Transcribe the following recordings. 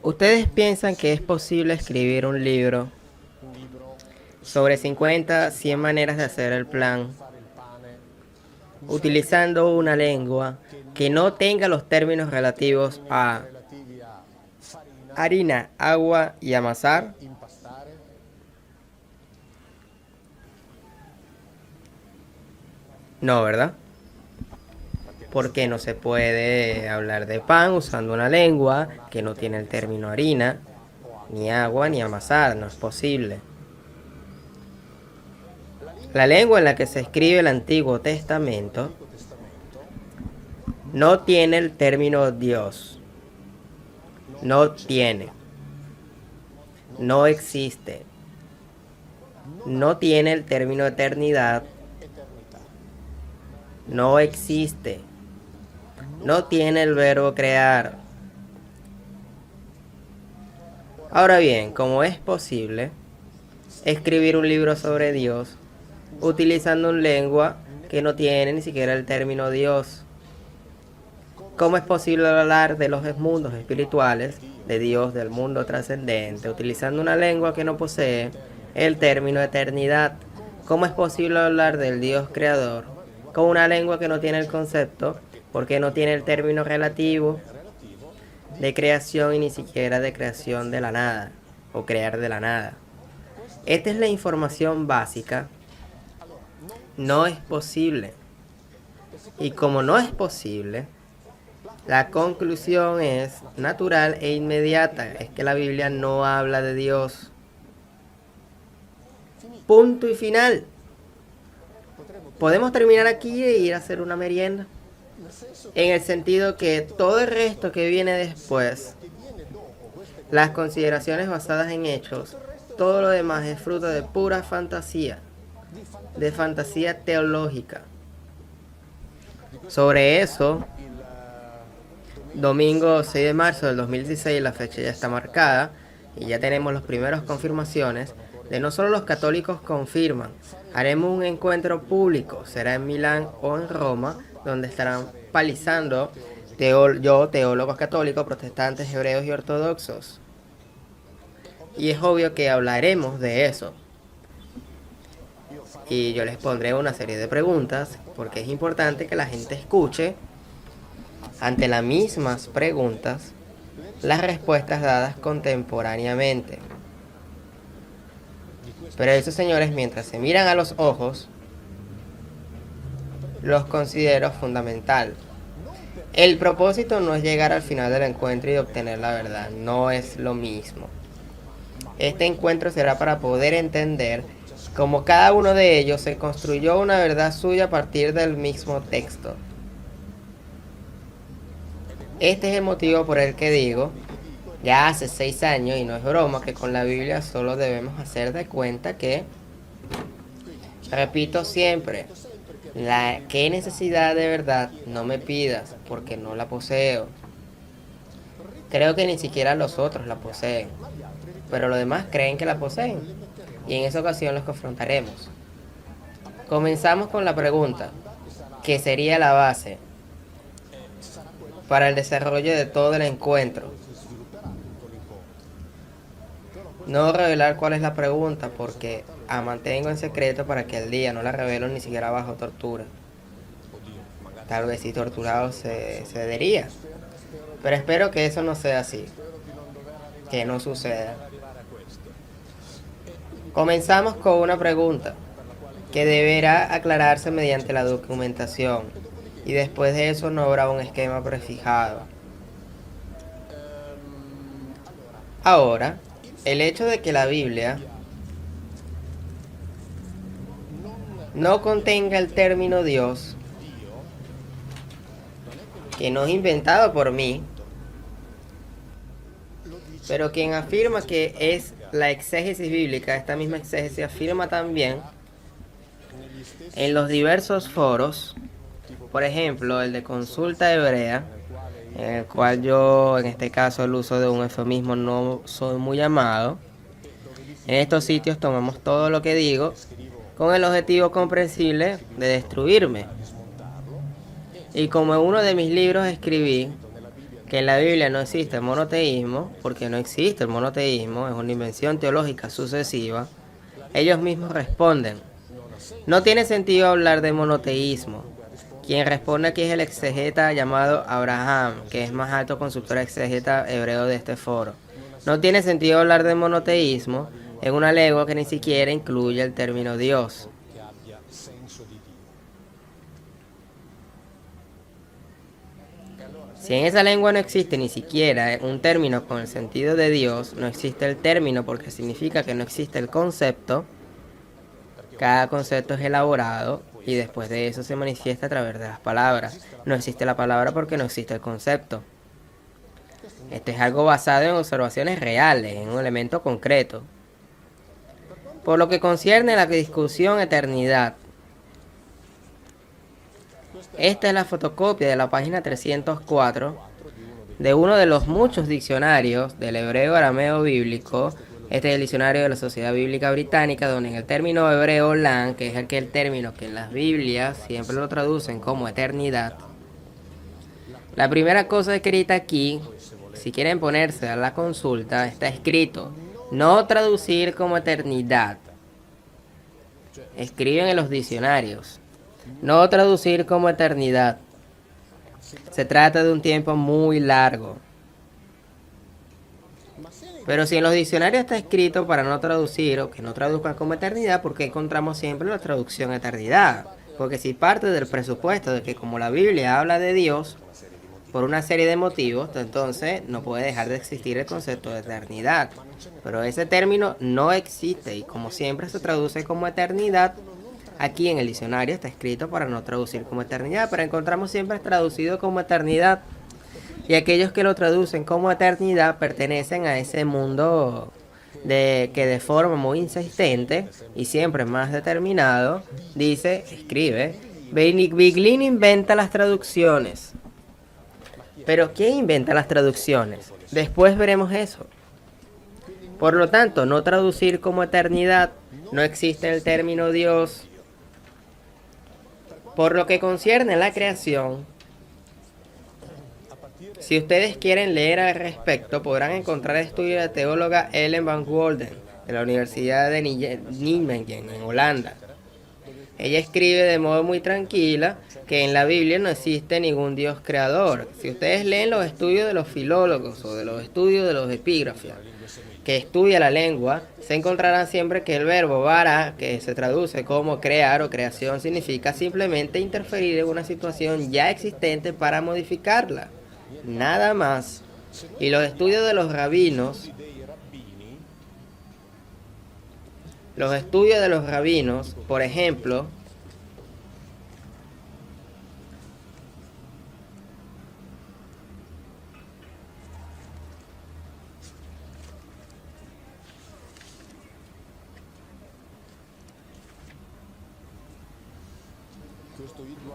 ¿Ustedes piensan que es posible escribir un libro sobre 50, 100 maneras de hacer el plan, utilizando una lengua que no tenga los términos relativos a harina, agua y amasar? No, ¿verdad? Porque no se puede hablar de pan usando una lengua que no tiene el término harina, ni agua, ni amasar. No es posible. La lengua en la que se escribe el Antiguo Testamento no tiene el término Dios. No tiene. No existe. No tiene el término eternidad. No existe. No tiene el verbo crear. Ahora bien, ¿cómo es posible escribir un libro sobre Dios utilizando una lengua que no tiene ni siquiera el término Dios? ¿Cómo es posible hablar de los mundos espirituales, de Dios, del mundo trascendente, utilizando una lengua que no posee el término eternidad? ¿Cómo es posible hablar del Dios creador con una lengua que no tiene el concepto, porque no tiene el término relativo de creación y ni siquiera de creación de la nada, o crear de la nada? Esta es la información básica. No es posible. Y como no es posible, la conclusión es natural e inmediata, es que la Biblia no habla de Dios. Punto y final. Podemos terminar aquí e ir a hacer una merienda. En el sentido que todo el resto que viene después, las consideraciones basadas en hechos, todo lo demás es fruto de pura fantasía, de fantasía teológica. Sobre eso, domingo 6 de marzo del 2016, la fecha ya está marcada y ya tenemos las primeras confirmaciones de no solo los católicos confirman. Haremos un encuentro público, será en Milán o en Roma, donde estarán palizando teólogos católicos, protestantes, hebreos y ortodoxos. Y es obvio que hablaremos de eso. Y yo les pondré una serie de preguntas, porque es importante que la gente escuche ante las mismas preguntas las respuestas dadas contemporáneamente. Pero esos señores, mientras se miran a los ojos, los considero fundamental. El propósito no es llegar al final del encuentro y obtener la verdad, no es lo mismo. Este encuentro será para poder entender cómo cada uno de ellos se construyó una verdad suya a partir del mismo texto. Este es el motivo por el que digo, ya hace 6 años, y no es broma, que con la Biblia solo debemos hacer de cuenta que, repito siempre, ¿qué necesidad de verdad no me pidas? Porque no la poseo. Creo que ni siquiera los otros la poseen, pero los demás creen que la poseen, y en esa ocasión los confrontaremos. Comenzamos con la pregunta, que sería la base para el desarrollo de todo el encuentro. No revelar cuál es la pregunta porque la mantengo en secreto para que al día no la revelo ni siquiera bajo tortura. Tal vez si torturado se cedería. Pero espero que eso no sea así. Que no suceda. Comenzamos con una pregunta que deberá aclararse mediante la documentación. Y después de eso no habrá un esquema prefijado. Ahora, el hecho de que la Biblia no contenga el término Dios, que no es inventado por mí, pero quien afirma que es la exégesis bíblica, esta misma exégesis afirma también en los diversos foros, por ejemplo, el de Consulta Hebrea, en el cual yo, en este caso, el uso de un eufemismo no soy muy amado. En estos sitios tomamos todo lo que digo con el objetivo comprensible de destruirme. Y como en uno de mis libros escribí, que en la Biblia no existe el monoteísmo, porque no existe el monoteísmo, es una invención teológica sucesiva, ellos mismos responden: no tiene sentido hablar de monoteísmo. Quien responde aquí es el exegeta llamado Abraham, que es más alto consultor exegeta hebreo de este foro. No tiene sentido hablar de monoteísmo en una lengua que ni siquiera incluye el término Dios. Si en esa lengua no existe ni siquiera un término con el sentido de Dios, no existe el término porque significa que no existe el concepto. Cada concepto es elaborado y después de eso se manifiesta a través de las palabras. No existe la palabra porque no existe el concepto. Este es algo basado en observaciones reales, en un elemento concreto. Por lo que concierne a la discusión eternidad, esta es la fotocopia de la página 304 de uno de los muchos diccionarios del hebreo arameo bíblico. Este es el diccionario de la Sociedad Bíblica Británica, donde en el término hebreo lan, que es aquel término que en las Biblias siempre lo traducen como eternidad, la primera cosa escrita aquí, si quieren ponerse a la consulta, está escrito: no traducir como eternidad. Escriben en los diccionarios: no traducir como eternidad. Se trata de un tiempo muy largo. Pero si en los diccionarios está escrito para no traducir o que no traduzcan como eternidad, ¿por qué encontramos siempre la traducción eternidad? Porque si parte del presupuesto de que como la Biblia habla de Dios por una serie de motivos, entonces no puede dejar de existir el concepto de eternidad. Pero ese término no existe y como siempre se traduce como eternidad, aquí en el diccionario está escrito para no traducir como eternidad, pero encontramos siempre traducido como eternidad. Y aquellos que lo traducen como eternidad pertenecen a ese mundo que de forma muy insistente y siempre más determinado escribe: Viglin inventa las traducciones. Pero ¿quién inventa las traducciones? Después veremos eso. Por lo tanto, no traducir como eternidad, no existe el término Dios. Por lo que concierne a la creación, si ustedes quieren leer al respecto, podrán encontrar el estudio de la teóloga Ellen van Wolden, de la Universidad de Nijmegen, en Holanda. Ella escribe de modo muy tranquila que en la Biblia no existe ningún Dios creador. Si ustedes leen los estudios de los filólogos o de los estudios de los epígrafos que estudia la lengua, se encontrarán siempre que el verbo bara, que se traduce como crear o creación, significa simplemente interferir en una situación ya existente para modificarla. Nada más. Y los estudios de los rabinos, por ejemplo,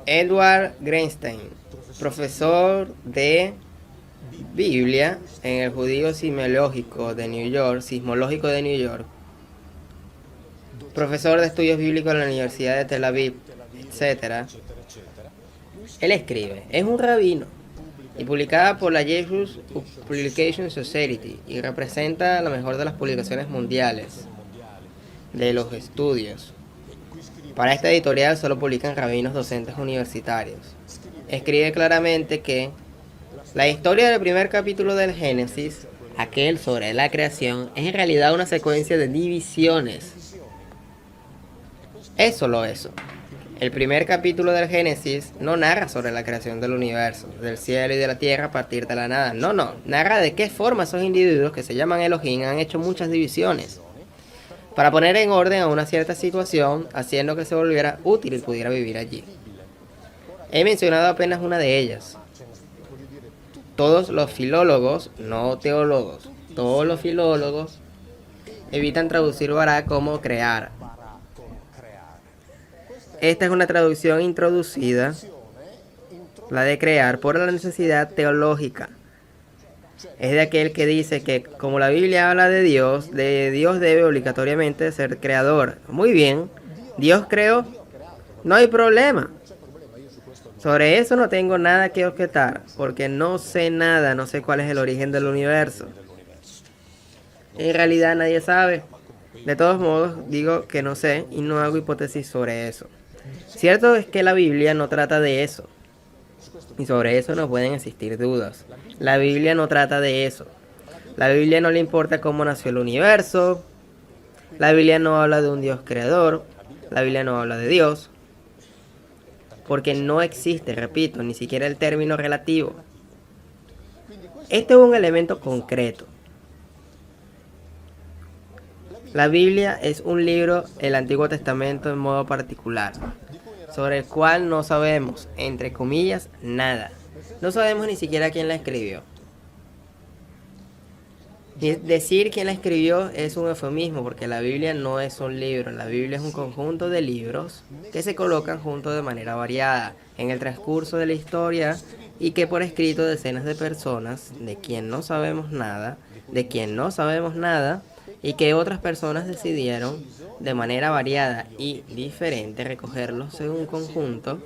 Edward Greenstein, profesor de Biblia en el Judío Sismológico de New York, profesor de estudios bíblicos en la Universidad de Tel Aviv, etc. Él escribe: es un rabino y publicada por la Jesus Publication Society y representa la mejor de las publicaciones mundiales de los estudios. Para esta editorial solo publican rabinos docentes universitarios. Escribe claramente que la historia del primer capítulo del Génesis, aquel sobre la creación, es en realidad una secuencia de divisiones. Es solo eso. El primer capítulo del Génesis no narra sobre la creación del universo, del cielo y de la tierra a partir de la nada. No, narra de qué forma esos individuos que se llaman Elohim han hecho muchas divisiones para poner en orden a una cierta situación, haciendo que se volviera útil y pudiera vivir allí. He mencionado apenas una de ellas. Todos los filólogos, no teólogos, todos los filólogos evitan traducir bara como crear. Esta es una traducción introducida, la de crear, por la necesidad teológica. Es de aquel que dice que como la Biblia habla de Dios debe obligatoriamente ser creador. Muy bien, Dios creó, no hay problema. Sobre eso no tengo nada que objetar, porque no sé nada, no sé cuál es el origen del universo. En realidad nadie sabe. De todos modos, digo que no sé y no hago hipótesis sobre eso. Cierto es que la Biblia no trata de eso, y sobre eso no pueden existir dudas. La Biblia no trata de eso. La Biblia no le importa cómo nació el universo. La Biblia no habla de un Dios creador. La Biblia no habla de Dios. Porque no existe, repito, ni siquiera el término relativo. Este es un elemento concreto. La Biblia es un libro, el Antiguo Testamento en modo particular, sobre el cual no sabemos, entre comillas, nada. No sabemos ni siquiera quién la escribió. Y decir quién la escribió es un eufemismo, porque la Biblia no es un libro. La Biblia es un conjunto de libros que se colocan juntos de manera variada en el transcurso de la historia y que por escrito decenas de personas, de quien no sabemos nada, y que otras personas decidieron de manera variada y diferente recogerlos en un conjunto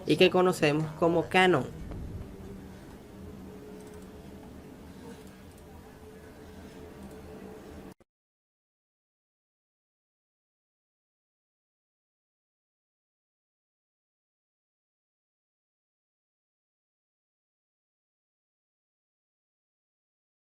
y que conocemos como canon.